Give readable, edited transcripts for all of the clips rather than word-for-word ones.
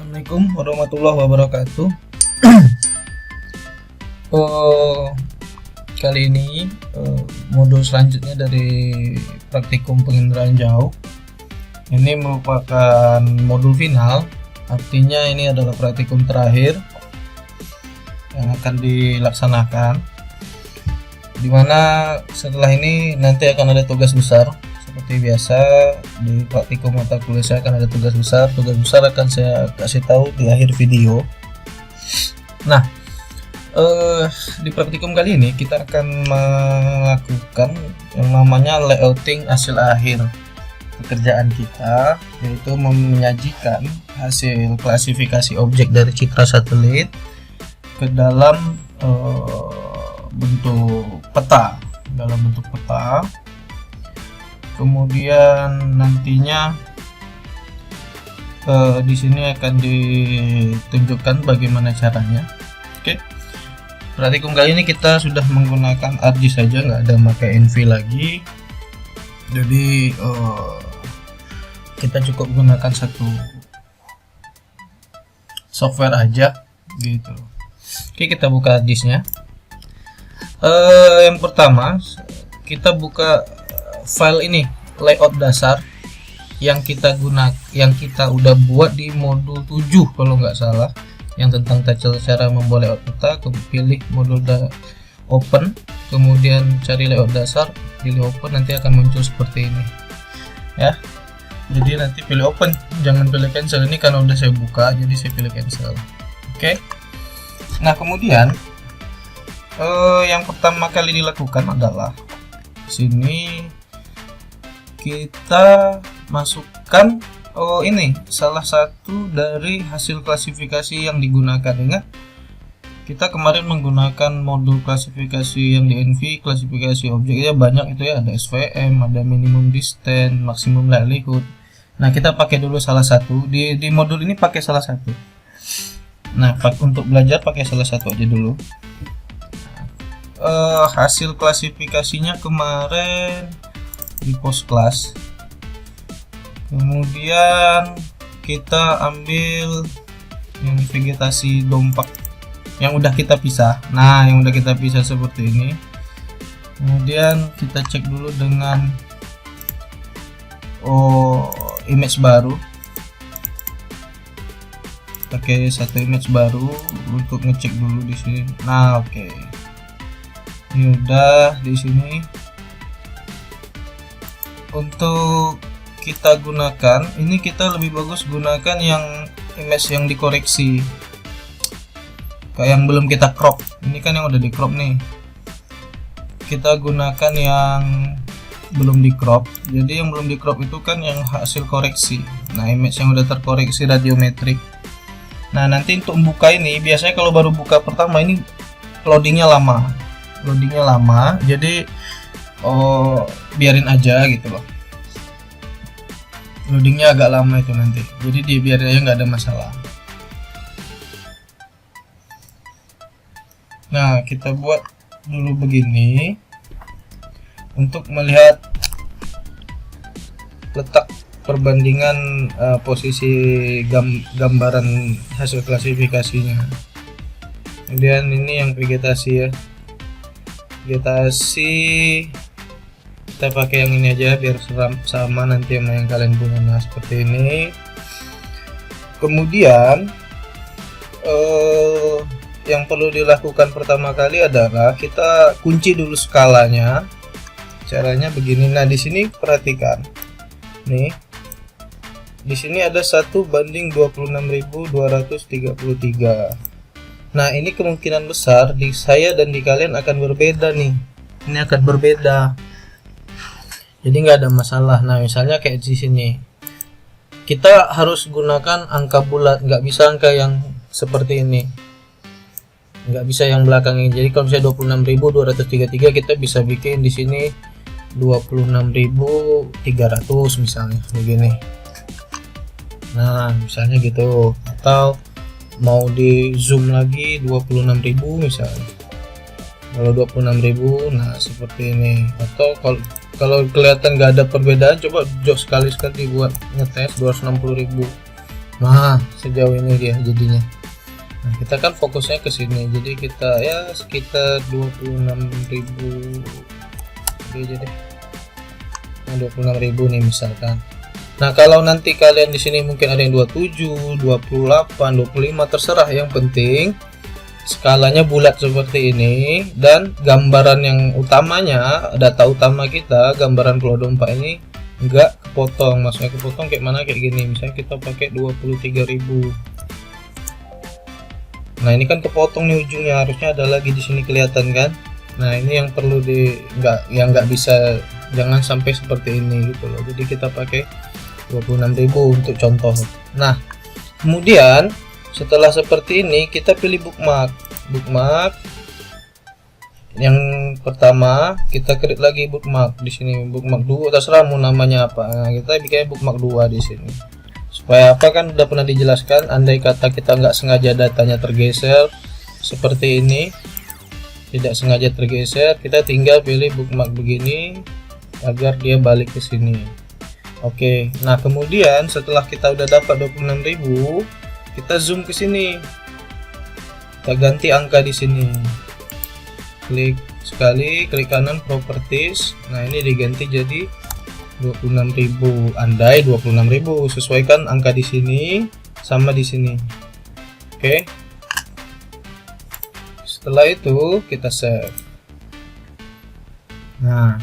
Assalamualaikum warahmatullahi wabarakatuh. Oh, kali ini modul selanjutnya dari praktikum penginderaan jauh. Ini merupakan modul final, artinya ini adalah praktikum terakhir yang akan dilaksanakan. Dimana setelah ini nanti akan ada tugas besar. Seperti biasa di praktikum mata kuliah saya akan ada tugas besar. Tugas besar akan saya kasih tahu di akhir video. Nah, di praktikum kali ini kita akan melakukan yang namanya layouting hasil akhir pekerjaan kita, yaitu menyajikan hasil klasifikasi objek dari citra satelit ke dalam bentuk peta, kemudian nantinya di sini akan ditunjukkan bagaimana caranya. Oke, praktikum kali ini kita sudah menggunakan ArcGIS saja, nggak ada pakai NV lagi, jadi kita cukup gunakan satu software aja gitu. Oke, kita buka ArcGIS-nya. Yang pertama kita buka file ini, layout dasar yang kita udah buat di modul 7 kalau nggak salah, yang tentang cara membuat layout peta. Pilih modul open, kemudian cari layout dasar, pilih open, nanti akan muncul seperti ini ya. Jadi nanti pilih open, jangan pilih cancel. Ini karena udah saya buka jadi saya pilih cancel. Oke. Nah, kemudian yang pertama kali dilakukan adalah sini kita masukkan ini salah satu dari hasil klasifikasi yang digunakan. Ingat, kita kemarin menggunakan modul klasifikasi yang di NV, klasifikasi objeknya banyak itu ya, ada SVM, ada minimum distance, maximum likelihood. Nah, kita pakai dulu salah satu di modul ini, pakai salah satu. Nah, untuk belajar pakai salah satu aja dulu. Hasil klasifikasinya kemarin di post class. Kemudian kita ambil yang vegetasi dompak yang udah kita pisah. Nah, yang udah kita pisah seperti ini. Kemudian kita cek dulu dengan image baru. Pakai satu image baru untuk ngecek dulu di sini. Nah, oke. Ini udah di sini. Untuk kita gunakan ini, kita lebih bagus gunakan yang image yang dikoreksi, kayak yang belum kita crop. Ini kan yang udah di crop nih, kita gunakan yang belum di crop. Jadi yang belum di crop itu kan yang hasil koreksi. Nah, image yang udah terkoreksi radiometrik. Nah, nanti untuk membuka ini biasanya kalau baru buka pertama ini loadingnya lama, jadi biarin aja gitu loh, loadingnya agak lama itu nanti, jadi dibiarin aja, nggak ada masalah. Nah, kita buat dulu begini untuk melihat letak perbandingan posisi gambaran hasil klasifikasinya. Kemudian ini yang vegetasi ya, vegetasi kita pakai yang ini aja biar sama nanti sama yang kalian punya. Nah, seperti ini. Kemudian yang perlu dilakukan pertama kali adalah kita kunci dulu skalanya. Caranya begini. Nah, di sini perhatikan nih, di sini ada 1:26.233. Nah, ini kemungkinan besar di saya dan di kalian akan berbeda nih. Ini akan berbeda, jadi nggak ada masalah. Nah, misalnya kayak di sini kita harus gunakan angka bulat, nggak bisa angka yang seperti ini, nggak bisa yang belakang ini. Jadi kalau misalnya 26.233, kita bisa bikin di sini 26.300 misalnya begini. Nah, misalnya gitu. Atau mau di zoom lagi 26.000 misalnya, kalau 26.000, nah seperti ini. Atau kalau kelihatan nggak ada perbedaan, coba sekali buat ngetes 260.000. Nah, sejauh ini dia jadinya. Nah, kita kan fokusnya ke sini. Jadi kita ya sekitar 26.000 aja deh. Nah, 26.000 nih misalkan. Nah, kalau nanti kalian di sini mungkin ada yang 27, 28, 25 terserah, yang penting skalanya bulat seperti ini dan gambaran yang utamanya, data utama kita, gambaran pulau dompa ini enggak kepotong. Maksudnya kepotong kayak mana, kayak gini. Misalnya kita pakai 23.000. Nah, ini kan kepotong nih ujungnya, harusnya ada lagi di sini kelihatan kan. Nah, ini yang perlu nggak bisa, jangan sampai seperti ini gitu loh. Jadi kita pakai 26.000 untuk contoh. Nah, kemudian setelah seperti ini kita pilih bookmark. Yang pertama kita create lagi bookmark di sini, bookmark 2, terserah mau namanya apa. Nah, kita bikin bookmark 2 di sini. Supaya apa, kan udah pernah dijelaskan, andai kata kita nggak sengaja datanya tergeser seperti ini, tidak sengaja tergeser, kita tinggal pilih bookmark begini agar dia balik ke sini. Oke, nah kemudian setelah kita udah dapat 26.000, kita zoom ke sini, kita ganti angka di sini, klik sekali, klik kanan properties. Nah, ini diganti jadi 26.000. Andai 26.000, sesuaikan angka di sini sama di sini. Oke, setelah itu kita save. Nah,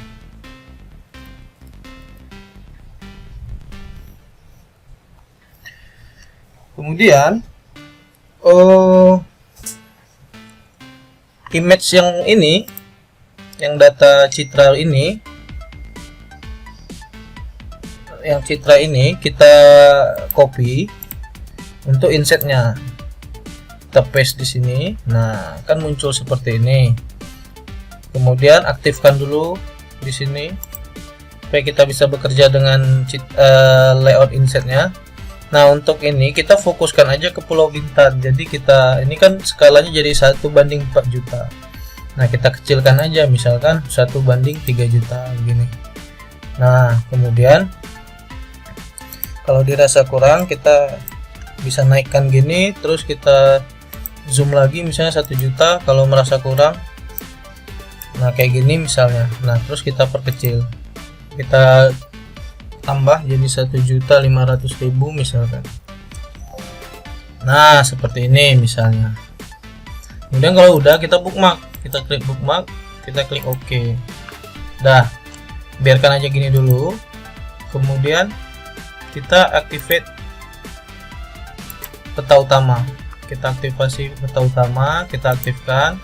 kemudian image yang ini, yang data citra ini, kita copy untuk insertnya, kita paste di sini. Nah, kan muncul seperti ini. Kemudian aktifkan dulu di sini supaya kita bisa bekerja dengan layout insertnya. Nah, untuk ini kita fokuskan aja ke Pulau Bintan. Jadi kita ini kan skalanya jadi 1:4 juta. Nah, kita kecilkan aja, misalkan 1:3 juta begini. Nah, kemudian kalau dirasa kurang kita bisa naikkan gini, terus kita zoom lagi misalnya 1 juta kalau merasa kurang. Nah, kayak gini misalnya. Nah, terus kita perkecil, kita tambah jadi 1.500.000 misalkan. Nah, seperti ini misalnya. Kemudian kalau udah, kita bookmark, kita klik bookmark, kita klik OK. Dah, biarkan aja gini dulu. Kemudian kita activate peta utama, kita aktifasi peta utama, kita aktifkan.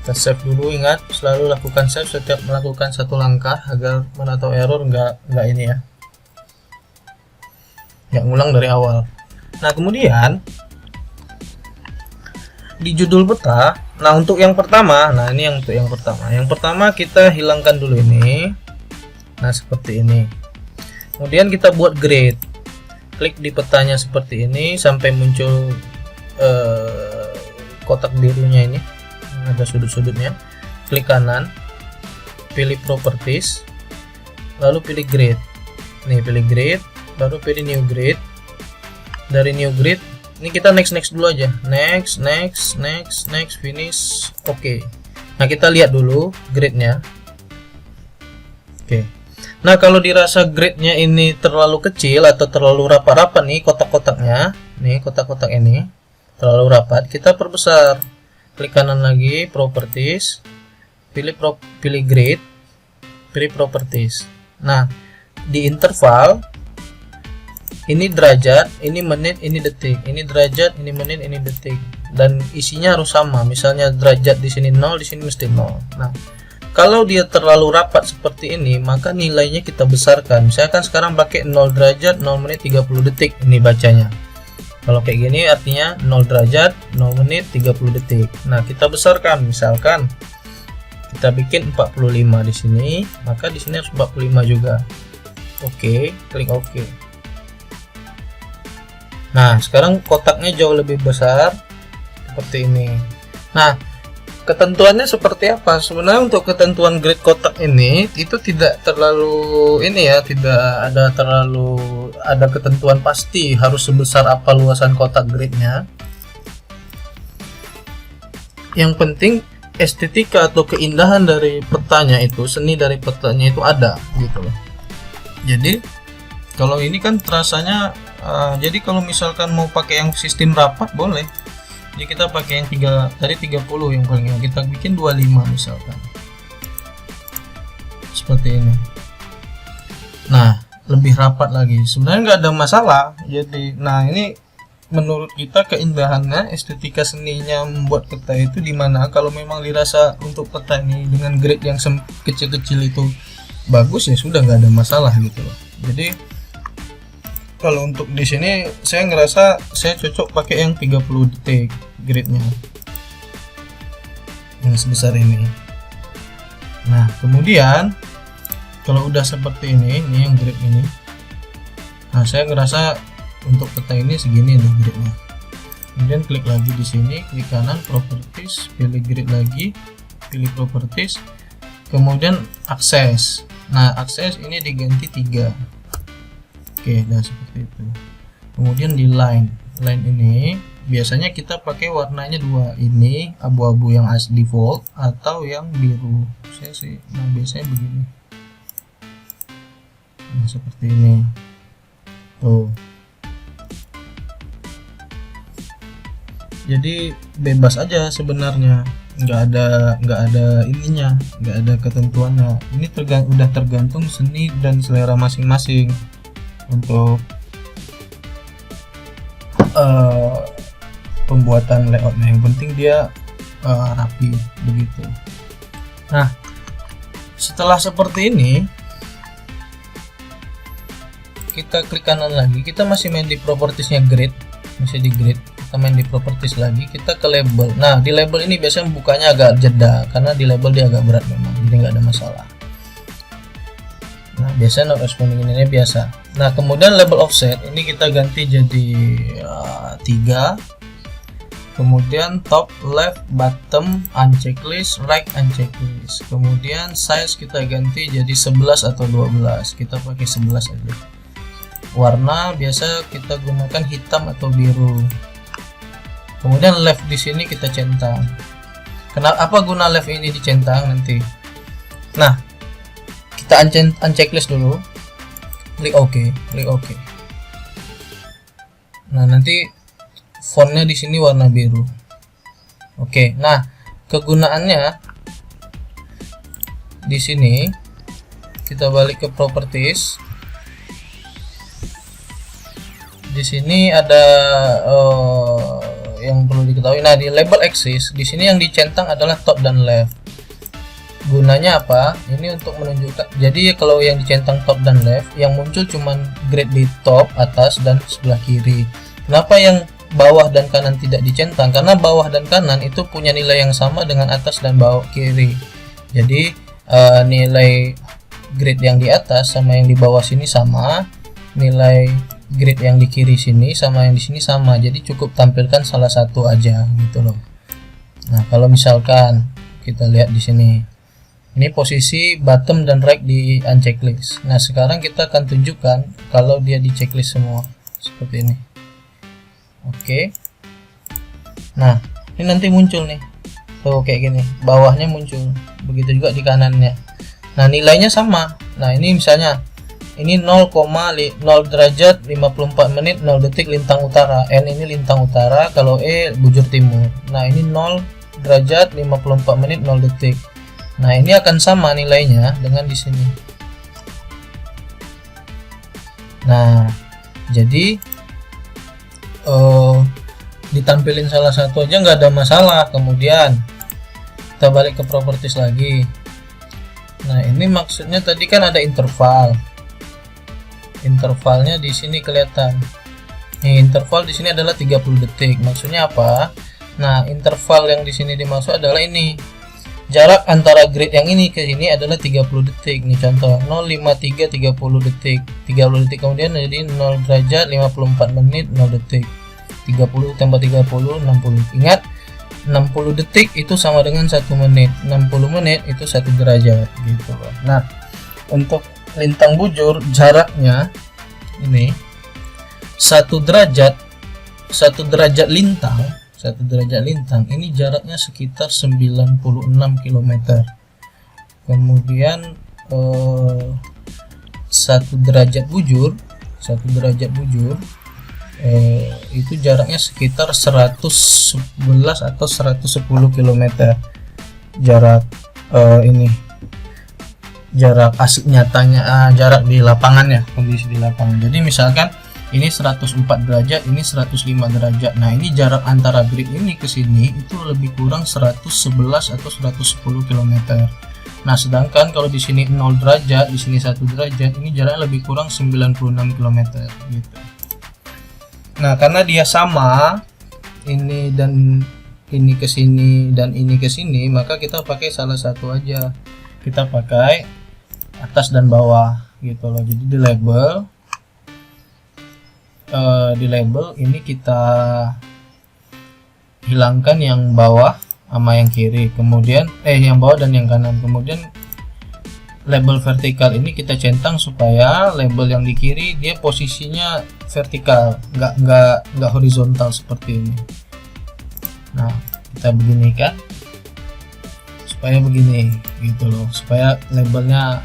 Kita save dulu, ingat selalu lakukan save setiap melakukan satu langkah agar mana tahu error nggak ini ya, nggak ngulang dari awal. Nah, kemudian di judul peta, nah untuk yang pertama, nah ini untuk yang pertama kita hilangkan dulu ini. Nah, seperti ini. Kemudian kita buat grid, klik di petanya seperti ini sampai muncul kotak birunya ini, ada sudut-sudutnya. Klik kanan, pilih properties, lalu pilih grid. Nih, pilih grid, baru pilih new grid. Dari new grid ini kita next dulu aja, next, finish. Oke. Nah, kita lihat dulu gridnya. Oke. Nah, kalau dirasa gridnya ini terlalu kecil atau terlalu rapat-rapat nih kotak-kotaknya, nih kotak-kotak ini terlalu rapat, kita perbesar. Klik kanan lagi, properties, pilih grid, pilih properties. Nah, di interval ini derajat, ini menit, ini detik, ini derajat, ini menit, ini detik, dan isinya harus sama. Misalnya derajat di sini 0, di sini mesti 0. Nah, kalau dia terlalu rapat seperti ini, maka nilainya kita besarkan. Misalkan sekarang pakai 0 derajat, 0 menit, 30 detik ini bacanya. Kalau kayak gini artinya 0 derajat, 0 menit, 30 detik. Nah, kita besarkan, misalkan kita bikin 45 di sini, maka di sini harus 45 juga. Oke, klik OK. Nah, sekarang kotaknya jauh lebih besar seperti ini. Nah, ketentuannya seperti apa? Sebenarnya untuk ketentuan grid kotak ini itu tidak terlalu tidak ada ketentuan pasti harus sebesar apa luasan kotak gridnya. Yang penting estetika atau keindahan dari petanya itu, seni dari petanya itu ada gitu loh. Jadi kalau ini kan terasanya jadi kalau misalkan mau pakai yang sistem rapat boleh. Jadi kita pakai yang 30 yang paling kita bikin 25 misalkan. Seperti ini. Nah, lebih rapat lagi. Sebenarnya nggak ada masalah. Jadi, nah ini menurut kita keindahannya, estetika seninya membuat peta itu di mana kalau memang dirasa untuk peta ini dengan grade yang kecil-kecil itu bagus, ya sudah, nggak ada masalah gitu loh. Jadi kalau untuk di sini saya ngerasa saya cocok pakai yang 30 detik gridnya yang sebesar ini. Nah kemudian kalau udah seperti ini yang grid ini, nah saya ngerasa untuk peta ini segini nih gridnya. Kemudian klik lagi di sini, klik kanan properties, pilih grid lagi, pilih properties, kemudian akses. Nah akses ini diganti 3. Oke, nah seperti itu. Kemudian di line ini biasanya kita pakai warnanya 2, ini abu-abu yang as default atau yang biru. Saya sih biasanya begini. Nah seperti ini. Tuh. Jadi bebas aja sebenarnya, nggak ada ininya, nggak ada ketentuannya. Ini udah tergantung seni dan selera masing-masing untuk pembuatan layoutnya. Yang penting dia rapi begitu. Nah setelah seperti ini kita klik kanan lagi, kita masih main di propertiesnya grid, masih di grid, kita main di properties lagi, kita ke label. Nah di label ini biasanya bukanya agak jeda karena di label dia agak berat memang, jadi nggak ada masalah. Nah biasanya not responding ini biasa. Nah kemudian label offset ini kita ganti jadi 3. Kemudian top, left, bottom, unchecklist, right, unchecklist. Kemudian size kita ganti jadi 11 atau 12. Kita pakai 11 aja. Warna biasa kita gunakan hitam atau biru. Kemudian left di sini kita centang. Kenapa guna left ini dicentang nanti? Nah kita unchecklist dulu, klik OK. Nah nanti fontnya di sini warna biru. Oke, nah kegunaannya di sini kita balik ke properties. Di sini ada yang perlu diketahui. Nah di label axis di sini yang dicentang adalah top dan left. Gunanya apa? Ini untuk menunjukkan, jadi kalau yang dicentang top dan left, yang muncul cuman grid di top, atas, dan sebelah kiri. Kenapa yang bawah dan kanan tidak dicentang? Karena bawah dan kanan itu punya nilai yang sama dengan atas dan bawah kiri. Jadi nilai grid yang di atas sama yang di bawah sini sama, nilai grid yang di kiri sini sama yang di sini sama. Jadi cukup tampilkan salah satu aja gitu loh. Nah kalau misalkan kita lihat di sini, ini posisi bottom dan right di unchecklist. Nah sekarang kita akan tunjukkan kalau dia di checklist semua seperti ini. Oke. Nah ini nanti muncul nih, tuh kayak gini, bawahnya muncul, begitu juga di kanannya. Nah nilainya sama. Nah ini misalnya ini 0,0 derajat 54 menit 0 detik lintang utara, N ini lintang utara, kalau E bujur timur. Nah ini 0 derajat 54 menit 0 detik. Nah ini akan sama nilainya dengan di sini. Nah jadi ditampilin salah satu aja nggak ada masalah. Kemudian kita balik ke properties lagi. Nah ini maksudnya tadi kan ada interval. Intervalnya di sini kelihatan. Nih interval di sini adalah 30 detik. Maksudnya apa? Nah interval yang di sini dimaksud adalah ini. Jarak antara grid yang ini ke sini adalah 30 detik. Nih contoh 053 30 detik. 30 detik kemudian jadi 0 derajat 54 menit 0 detik. 30 tambah 30 60. Ingat 60 detik itu sama dengan 1 menit, 60 menit itu 1 derajat gitu loh. Nah, untuk lintang bujur jaraknya ini 1 derajat lintang ini jaraknya sekitar 96 km. Kemudian 1 derajat bujur itu jaraknya sekitar 111 atau 110 km jarak jarak asli nyatanya, jarak di lapangan ya, kondisi di lapangan. Jadi misalkan ini 104 derajat, ini 105 derajat. Nah, ini jarak antara grid ini ke sini itu lebih kurang 111 atau 110 km. Nah, sedangkan kalau di sini 0 derajat, di sini 1 derajat, ini jaraknya lebih kurang 96 km gitu. Nah, karena dia sama, ini dan ini ke sini dan ini ke sini, maka kita pakai salah satu aja. Kita pakai atas dan bawah gitu loh. Jadi di label ini kita hilangkan yang bawah sama yang kiri, kemudian yang bawah dan yang kanan. Kemudian label vertikal ini kita centang supaya label yang di kiri dia posisinya vertikal, nggak horizontal seperti ini. Nah, kita beginikan supaya begini gitu loh, supaya labelnya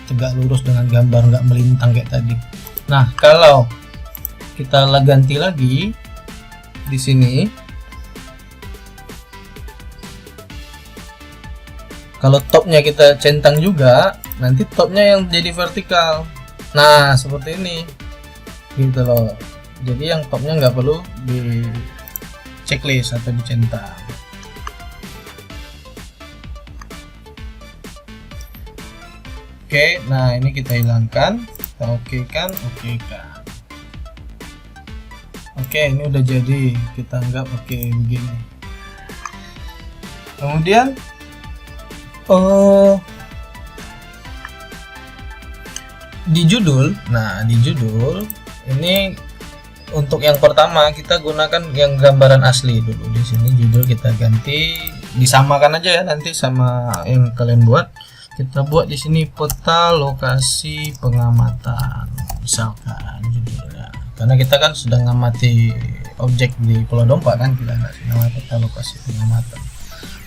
tegak lurus dengan gambar, nggak melintang kayak tadi. Nah, kalau kita ganti lagi di sini, kalau topnya kita centang juga, nanti topnya yang jadi vertikal. Nah, seperti ini gitu loh. Jadi yang topnya nggak perlu di checklist atau dicentang. Oke, nah ini kita hilangkan, kita okekan. Oke, ini udah jadi, kita anggap oke begini. Kemudian di judul, ini untuk yang pertama kita gunakan yang gambaran asli dulu. Di sini judul kita ganti, disamakan aja ya nanti sama yang kalian buat. Kita buat di sini peta lokasi pengamatan, misalkan judulnya. Karena kita kan sudah ngamati objek di Pulau Dompa kan, kita namanya peta lokasi pengamatan.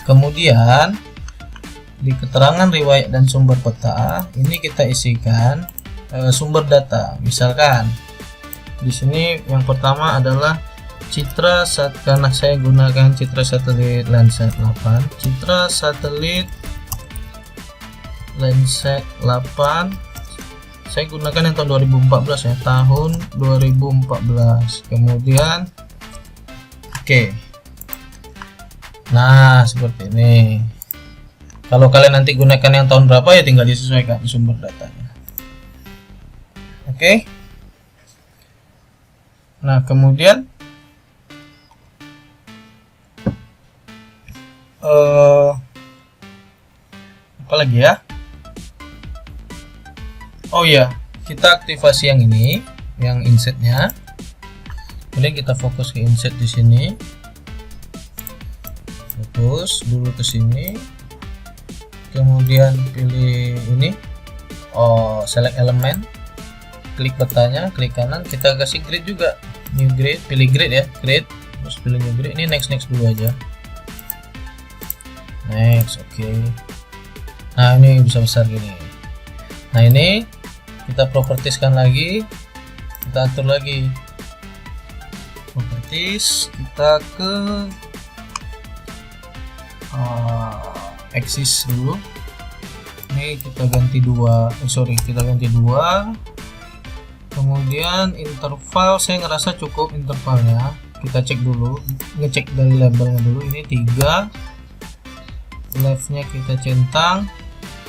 Kemudian di keterangan riwayat dan sumber peta ini kita isikan sumber data. Misalkan di sini yang pertama adalah citra karena saya gunakan citra satelit Landsat 8, citra satelit Landsat 8 saya gunakan yang tahun 2014 ya, tahun 2014. Kemudian nah seperti ini. Kalau kalian nanti gunakan yang tahun berapa ya tinggal disesuaikan sumber datanya. Nah, kemudian apa lagi ya? Oh ya, kita aktivasi yang ini, yang insetnya. Kemudian kita fokus ke inset di sini. Fokus dulu ke sini. Kemudian pilih ini. Select element. Klik petanya, klik kanan, kita kasih grid juga. New grid, pilih grid ya, grid. Terus pilih new grid. Ini next dulu aja. Next, oke. Nah, ini bisa besar gini. Nah, ini kita propertieskan lagi, kita atur lagi properties, kita ke axis dulu. Ini kita ganti kita ganti 2. Kemudian interval saya ngerasa cukup intervalnya, kita cek dulu, ngecek dari labelnya dulu. Ini 3, leftnya kita centang.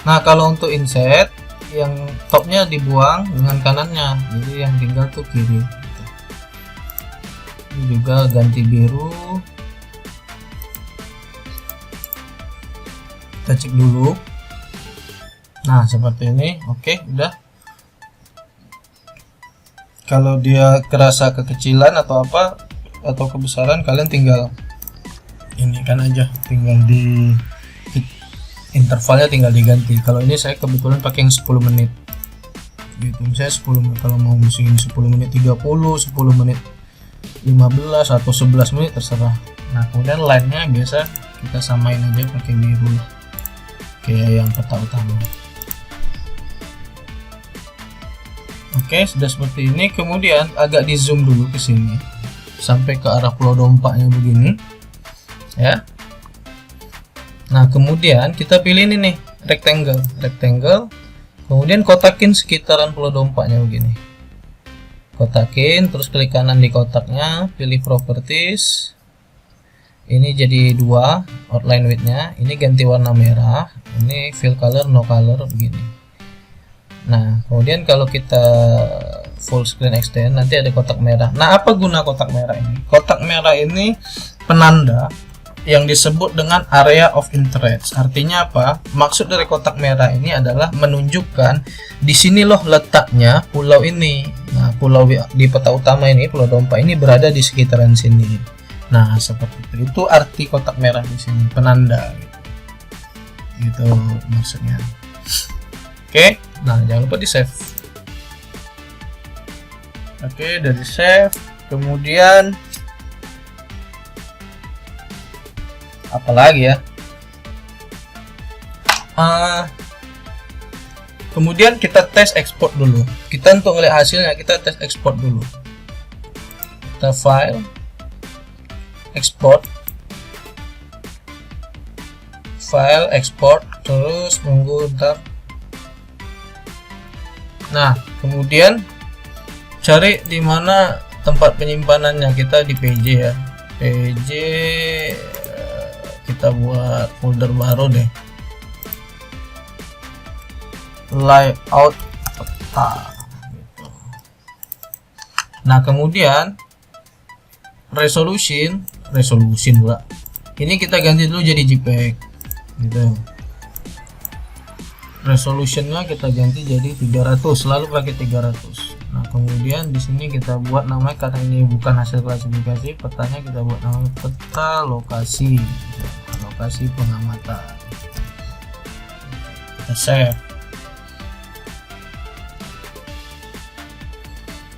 Nah, kalau untuk inset yang topnya dibuang dengan kanannya, jadi yang tinggal tuh kiri. Ini juga ganti biru, kita cek dulu. Nah, seperti ini. Oke, udah. Kalau dia kerasa kekecilan atau apa atau kebesaran, kalian tinggal ini kan aja, tinggal di intervalnya tinggal diganti. Kalau ini saya kebetulan pakai yang 10 menit gitu, misalnya 10 menit. Kalau mau musim 10 menit 30, 10 menit 15 atau 11 menit terserah. Nah kemudian line-nya biasa kita samain aja pakai biru kayak yang peta utama. Oke, sudah seperti ini. Kemudian agak di zoom dulu ke sini sampai ke arah pulau dompaknya begini ya. Nah kemudian kita pilih ini nih, rectangle, kemudian kotakin sekitaran pulau dompaknya begini, kotakin, terus klik kanan di kotaknya, pilih properties, ini jadi 2 outline width-nya, ini ganti warna merah, ini fill color no color begini. Nah kemudian kalau kita full screen extend nanti ada kotak merah. Nah apa guna kotak merah ini? Kotak merah ini penanda yang disebut dengan area of interest. Artinya apa? Maksud dari kotak merah ini adalah menunjukkan di sini loh letaknya pulau ini. Nah pulau di peta utama ini, pulau dompa ini berada di sekitaran sini. Nah seperti itu. Itu arti kotak merah di sini, penanda gitu maksudnya. Oke, nah jangan lupa di save. Oke, dari save, kemudian apalagi ya? Kemudian kita tes export dulu. Kita untuk melihat hasilnya kita tes export dulu. Kita file, export, file, export, terus nunggu ntar. Nah kemudian cari di mana tempat penyimpanannya, kita di PJ ya, PJ, kita buat folder baru deh, layout peta gitu. Nah kemudian resolution pula ini kita ganti dulu jadi JPEG gitu. Resolutionnya kita ganti jadi 300, selalu pakai 300. Nah kemudian di sini kita buat namanya, karena ini bukan hasil klasifikasi petanya, kita buat namanya peta lokasi, lokasi pengamatan. Kita save.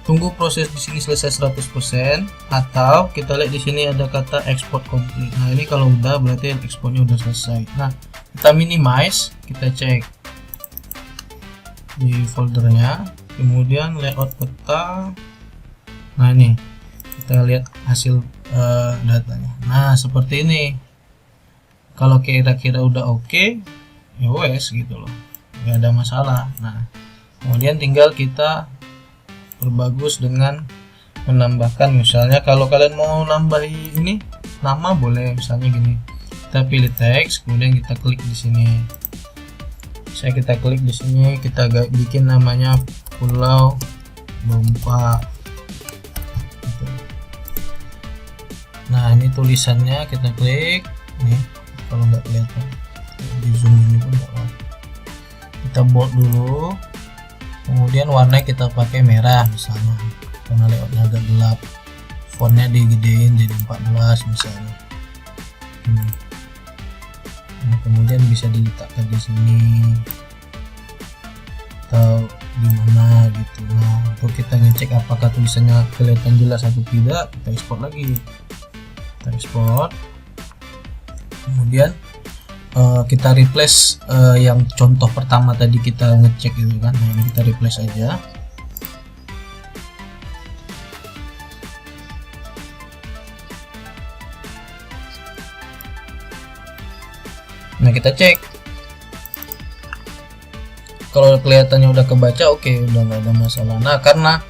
Tunggu proses di sini selesai 100%, atau kita lihat di sini ada kata export complete. Nah ini kalau udah berarti exportnya udah selesai. Nah kita minimize, kita cek di foldernya, kemudian layout peta. Nah ini kita lihat hasil datanya. Nah seperti ini. Kalau kira-kira udah oke, ya wes gitu loh, nggak ada masalah. Nah kemudian tinggal kita perbagus dengan menambahkan, misalnya kalau kalian mau nambahi ini nama boleh, misalnya gini, kita pilih teks, kemudian kita klik di sini. Kita klik di sini, kita bikin namanya Pulau Dompa gitu. Nah ini tulisannya kita klik nih, kalau nggak kelihatan di zoom ini pun nggak apa. Kita bold dulu, kemudian warnanya kita pakai merah misalnya karena layoutnya agak gelap, fontnya digedein jadi 14 misalnya. Nah, kemudian bisa diletakkan di sini atau di mana gitu. Nah untuk kita ngecek apakah tulisannya kelihatan jelas atau tidak, kita export lagi. Kita export, kemudian kita replace yang contoh pertama tadi kita ngecek itu kan. Nah ini kita replace aja. Nah kita cek, kalau kelihatannya udah kebaca, oke, udah nggak ada masalah. Nah karena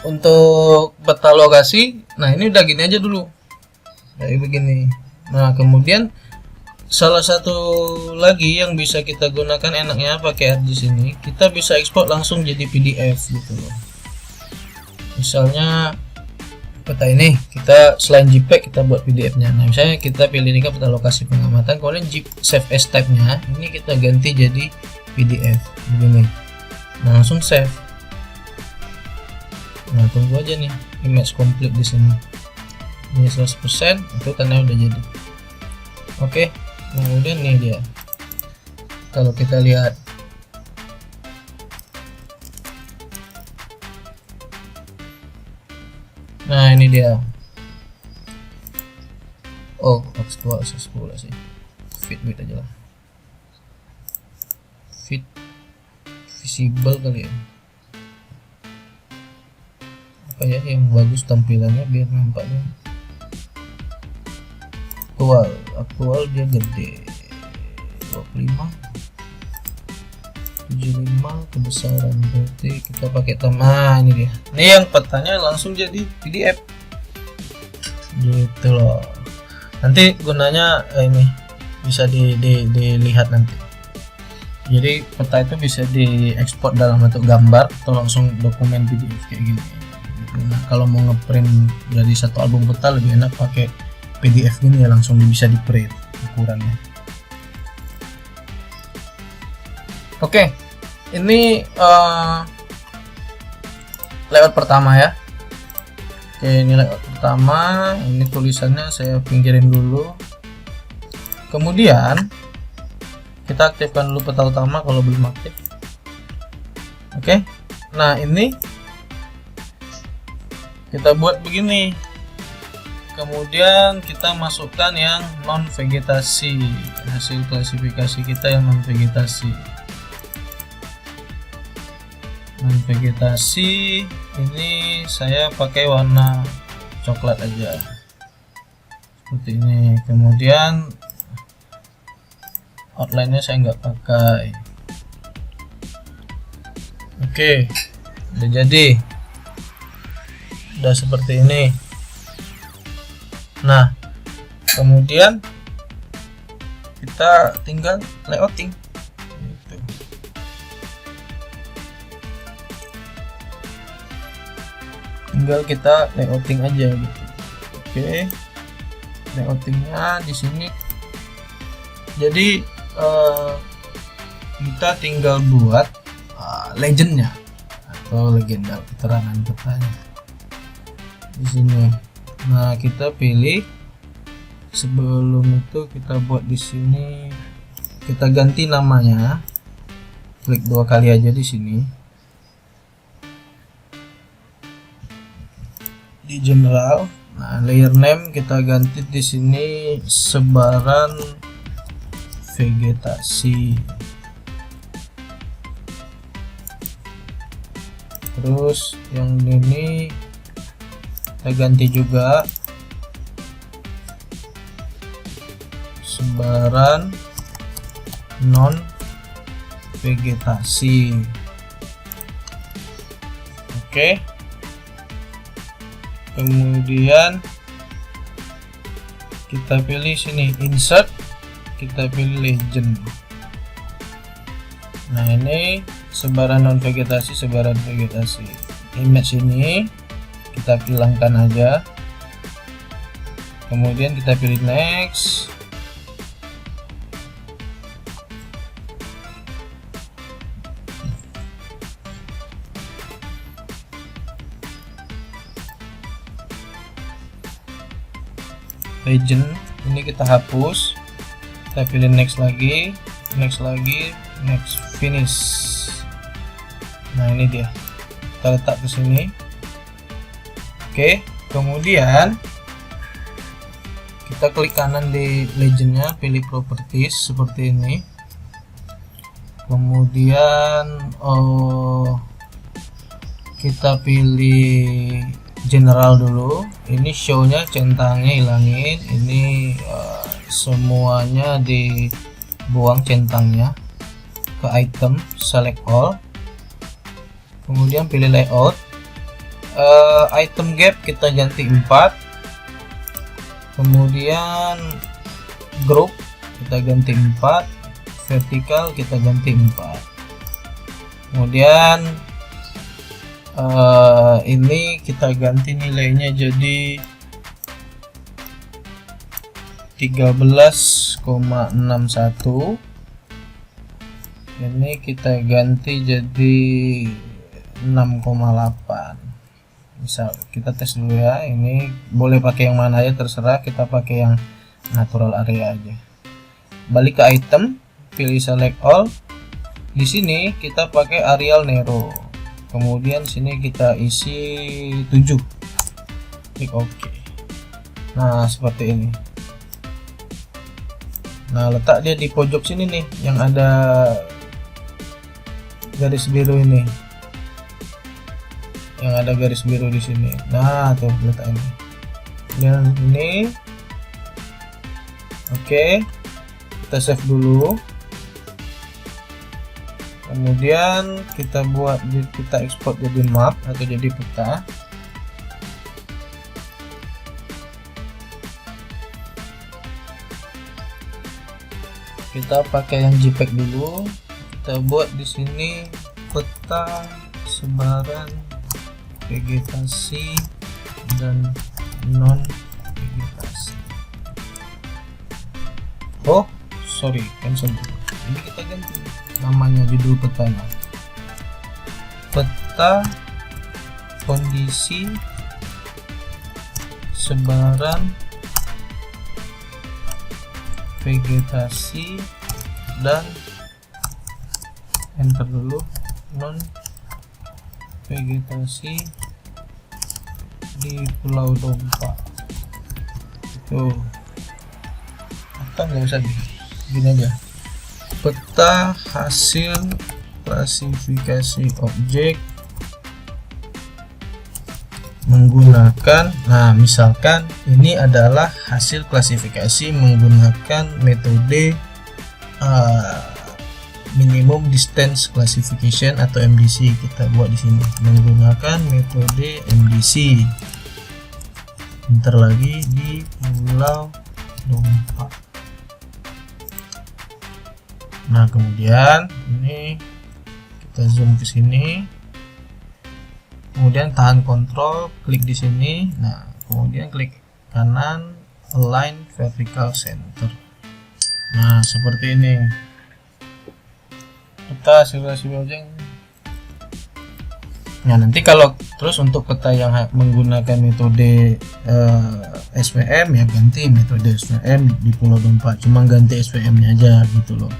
untuk peta lokasi, nah ini udah gini aja dulu kayak begini. Nah kemudian salah satu lagi yang bisa kita gunakan enaknya pakai di sini, kita bisa ekspor langsung jadi PDF gitu loh. Misalnya peta ini kita selain JPEG kita buat PDF-nya. Nah misalnya kita pilih ini kan peta lokasi pengamatan, kemudian save as type-nya ini kita ganti jadi PDF begini. Nah langsung save. Nah tunggu aja nih image complete di sini. ini 100%, itu tandanya udah jadi. Oke, nah kemudian nih dia, kalau kita lihat nah ini dia. Oh, aktual 10 sih. Fit width aja lah. Fit visible kali ya. Apa ya yang bagus tampilannya biar nampaknya. Aktual dia gede. 25 75 kebesaran, berarti kita pakai tambah ini dia. Ini yang petanya langsung jadi PDF gitu loh. Nanti gunanya ini bisa dilihat nanti. Jadi peta itu bisa diekspor dalam bentuk gambar atau langsung dokumen PDF kayak gini. Nah, kalau mau ngeprint dari satu album peta lebih enak pakai PDF gini ya, langsung bisa di print ukurannya. Oke, ini layout pertama ya. Oke, ini layout pertama. Ini tulisannya saya pinggirin dulu. Kemudian kita aktifkan dulu peta utama kalau belum aktif. Oke, nah ini kita buat begini. Kemudian kita masukkan yang non vegetasi, hasil klasifikasi kita yang non vegetasi. Non vegetasi ini saya pakai warna coklat aja seperti ini. Kemudian outline-nya saya nggak pakai. Oke, udah jadi, udah seperti ini. Nah, kemudian kita tinggal layouting gitu. Tinggal kita layouting aja gitu. Oke, layoutingnya di sini. Jadi kita tinggal buat legendnya atau legenda keterangan petanya di sini. Nah, kita pilih, sebelum itu kita buat di sini, kita ganti namanya, klik 2 kali aja di sini di general. Nah, layer name kita ganti di sini sebaran vegetasi. Terus yang ini kita ganti juga sebaran non vegetasi. Oke. Kemudian kita pilih sini insert, kita pilih legend. Nah, ini sebaran non vegetasi, sebaran vegetasi. Image ini kita hilangkan aja. Kemudian kita pilih next. Legend ini kita hapus, kita pilih next lagi, next lagi, next, finish. Nah, ini dia, kita letak ke sini. Oke, kemudian kita klik kanan di legendnya, pilih properties seperti ini. Kemudian kita pilih general dulu. Ini show-nya, centangnya hilangin. Ini semuanya dibuang centangnya. Ke item, select all. Kemudian pilih layout. Item gap kita ganti 4. Kemudian group kita ganti 4. Vertical kita ganti 4. Kemudian ini kita ganti nilainya jadi 13,61. Ini kita ganti jadi 6,8 Misal kita tes dulu ya, ini boleh pakai yang mana aja terserah, kita pakai yang natural area aja. Balik ke item, pilih select all. Di sini kita pakai Arial Nero, kemudian sini kita isi 7, klik OK. Nah seperti ini. Nah letak dia di pojok sini nih, yang ada garis biru ini, yang ada garis biru di sini. Nah tuh letak ini, dan ini oke. Kita save dulu, kemudian kita ekspor jadi map atau jadi peta. Kita pakai yang JPEG dulu. Kita buat di sini peta sebaran vegetasi dan non vegetasi. Oh sorry, cancel dulu. Ini kita ganti namanya, judul petanya peta kondisi sebaran vegetasi dan enter dulu non vegetasi di Pulau Dompa. Itu atau nggak usah gini aja, peta hasil klasifikasi objek menggunakan, nah misalkan ini adalah hasil klasifikasi menggunakan metode minimum distance classification atau MDC. Kita buat di sini menggunakan metode MDC. Bentar lagi di Pulau Dompa. Nah kemudian ini kita zoom ke sini, kemudian tahan kontrol, klik di sini. Nah kemudian klik kanan, align vertical center. Nah seperti ini peta simulasi objek. Nah nanti kalau terus untuk peta yang menggunakan metode SVM ya ganti metode SVM di Pulau Dompa, cuma ganti SVM nya aja gitu loh.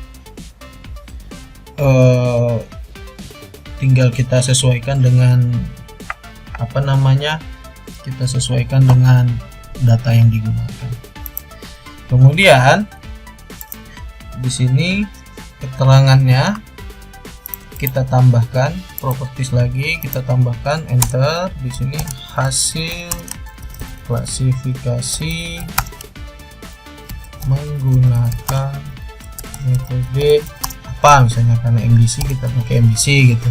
Tinggal kita sesuaikan dengan apa namanya, kita sesuaikan dengan data yang digunakan. Kemudian di sini keterangannya kita tambahkan, properties lagi kita tambahkan, enter. Di sini hasil klasifikasi menggunakan metode apa, misalnya karena MDC kita pakai MDC gitu,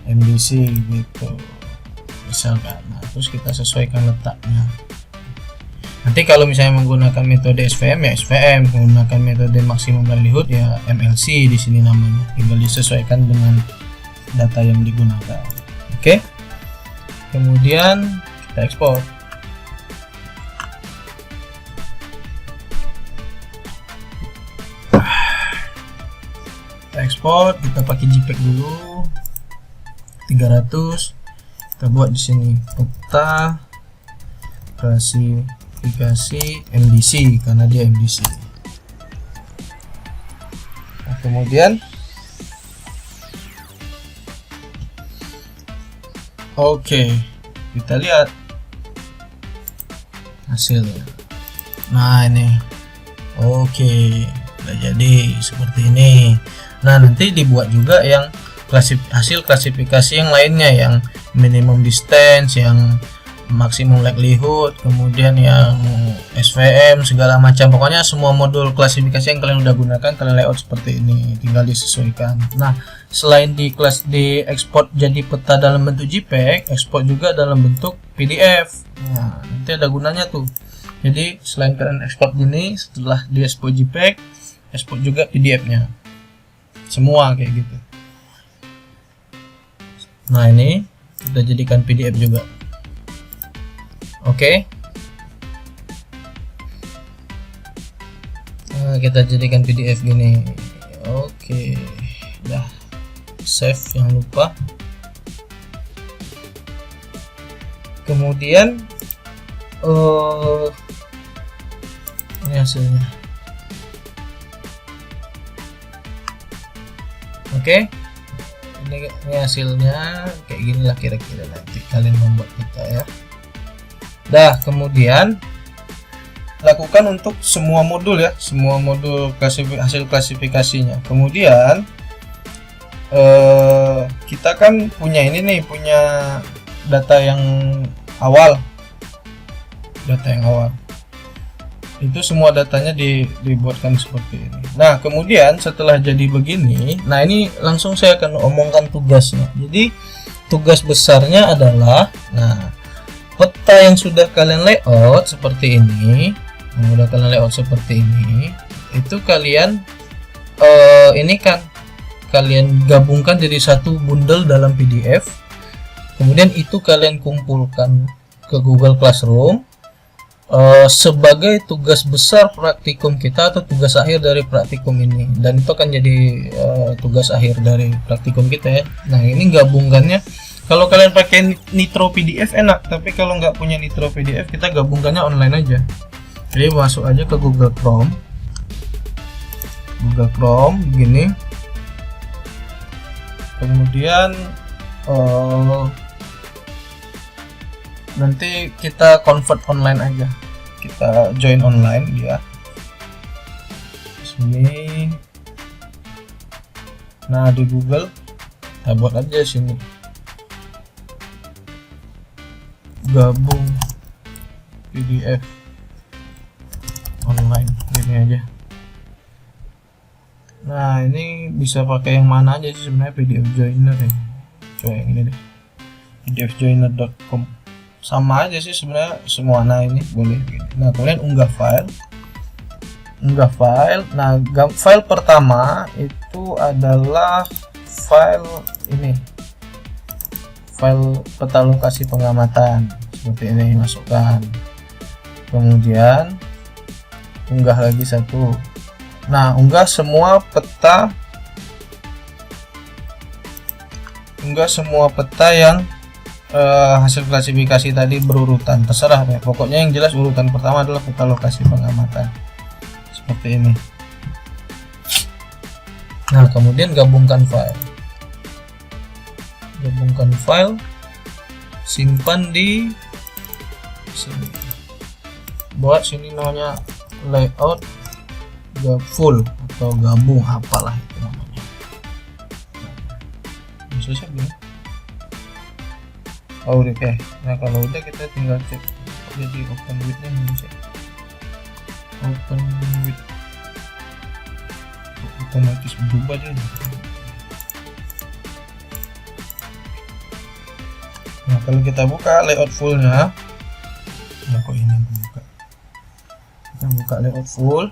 MDC gitu misalkan. Nah, terus kita sesuaikan letaknya. Nanti kalau misalnya menggunakan metode SVM ya SVM, menggunakan metode maksimum likelihood ya MLC di sini namanya. Tinggal disesuaikan dengan data yang digunakan. Oke. Kemudian kita ekspor. Kita ekspor, kita pakai JPEG dulu 300. Kita buat di sini peta klasifikasi MDC karena dia MDC. Nah, kemudian oke, kita lihat hasilnya. Nah ini oke, udah jadi seperti ini. Nah nanti dibuat juga yang hasil klasifikasi yang lainnya, yang minimum distance, yang maksimum likelihood, kemudian yang SVM segala macam. Pokoknya semua modul klasifikasi yang kalian udah gunakan kalian layout seperti ini, tinggal disesuaikan. Nah selain di ekspor jadi peta dalam bentuk JPEG, ekspor juga dalam bentuk PDF. Nah nanti ada gunanya tuh. Jadi selain kalian ekspor gini, setelah di ekspor JPEG, ekspor juga PDF nya semua kayak gitu. Nah ini kita jadikan PDF juga. Oke. Nah, kita jadikan PDF gini. Oke. Dah. Save, jangan lupa. Kemudian ini hasilnya. Oke, ini hasilnya kayak gini lah kira-kira, nanti kalian membuat kita ya. Kemudian lakukan untuk semua modul ya, semua modul hasil klasifikasinya. Kemudian kita kan punya ini nih, punya data yang awal, itu semua datanya dibuatkan seperti ini. Nah, kemudian setelah jadi begini, nah ini langsung saya akan omongkan tugasnya. Jadi tugas besarnya adalah, nah, peta yang sudah kalian layout seperti ini, itu kalian ini kan kalian gabungkan jadi satu bundle dalam PDF. Kemudian itu kalian kumpulkan ke Google Classroom sebagai tugas besar praktikum kita atau tugas akhir dari praktikum ini, dan itu akan jadi tugas akhir dari praktikum kita ya. Nah, ini gabungkannya, kalau kalian pakai Nitro PDF enak, tapi kalau nggak punya Nitro PDF, kita gabungkannya online aja. Jadi masuk aja ke Google Chrome begini, kemudian nanti kita convert online aja, kita join online dia sini. Nah, di Google kita buat aja sini, gabung PDF online, gini aja. Nah, ini bisa pakai yang mana aja sih sebenarnya, PDF Joiner ya. Coba yang ini deh, pdfjoiner.com, sama aja sih sebenarnya semua. Nah, ini boleh gini. Nah, kalian unggah file. Nah, file pertama itu adalah file ini, file peta lokasi pengamatan seperti ini, masukkan. Kemudian unggah lagi satu. Nah, unggah semua peta yang hasil klasifikasi tadi berurutan, terserah ya. Pokoknya yang jelas urutan pertama adalah peta lokasi pengamatan seperti ini. Nah, kemudian gabungkan file, simpan di sini, buat sini namanya layout full atau gabung, apalah itu namanya. Selesai belum? Oh, udah. Oke. Nah, kalau udah kita tinggal cek jadi open with-nya bisa. Open with otomatis berubah aja. Nah, kalau kita buka layout full-nya, nah kok ini buka. Kita buka layout full.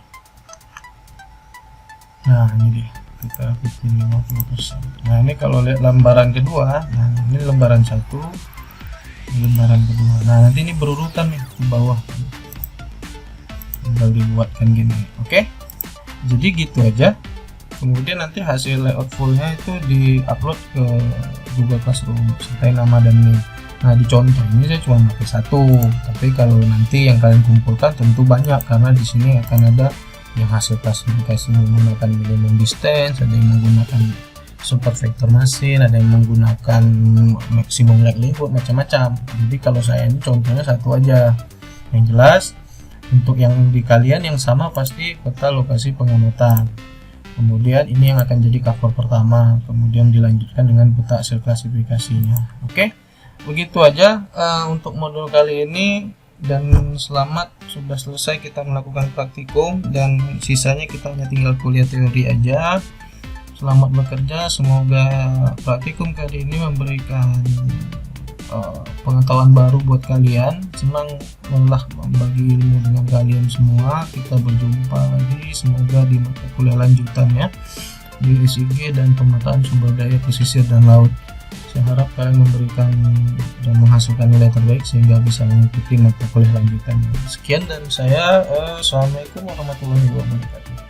Nah, ini dia. Kita bikin 50%. Nah, ini kalau lihat lembaran kedua, nah ini lembaran 1, lembaran kedua. Nah, nanti ini berurutan nih di bawah. Tinggal dibuatkan gini. Oke. Jadi gitu aja. Kemudian nanti hasil layout fullnya itu di-upload ke Google Classroom serta nama dan name. Nah, di contoh ini saya cuma pakai satu, tapi kalau nanti yang kalian kumpulkan tentu banyak, karena di sini akan ada yang hasil klasifikasi menggunakan minimum distance, ada yang menggunakan super vector machine, ada yang menggunakan maximum likelihood, macam-macam. Jadi kalau saya ini contohnya satu aja. Yang jelas untuk yang di kalian yang sama pasti peta lokasi pengamatan. Kemudian ini yang akan jadi cover pertama, kemudian dilanjutkan dengan peta hasil klasifikasinya. Oke, begitu aja untuk modul kali ini. Dan selamat, sudah selesai kita melakukan praktikum, dan sisanya kita hanya tinggal kuliah teori aja. Selamat bekerja, semoga praktikum kali ini memberikan pengetahuan baru buat kalian. Senang malah membagi ilmu dengan kalian semua. Kita berjumpa lagi semoga di mata kuliah lanjutannya di SIG dan pemetaan sumber daya pesisir dan laut. Saya harap kalian memberikan dan menghasilkan nilai terbaik sehingga bisa mengikuti mata kuliah lanjutannya. Sekian dari saya. Assalamualaikum warahmatullahi wabarakatuh.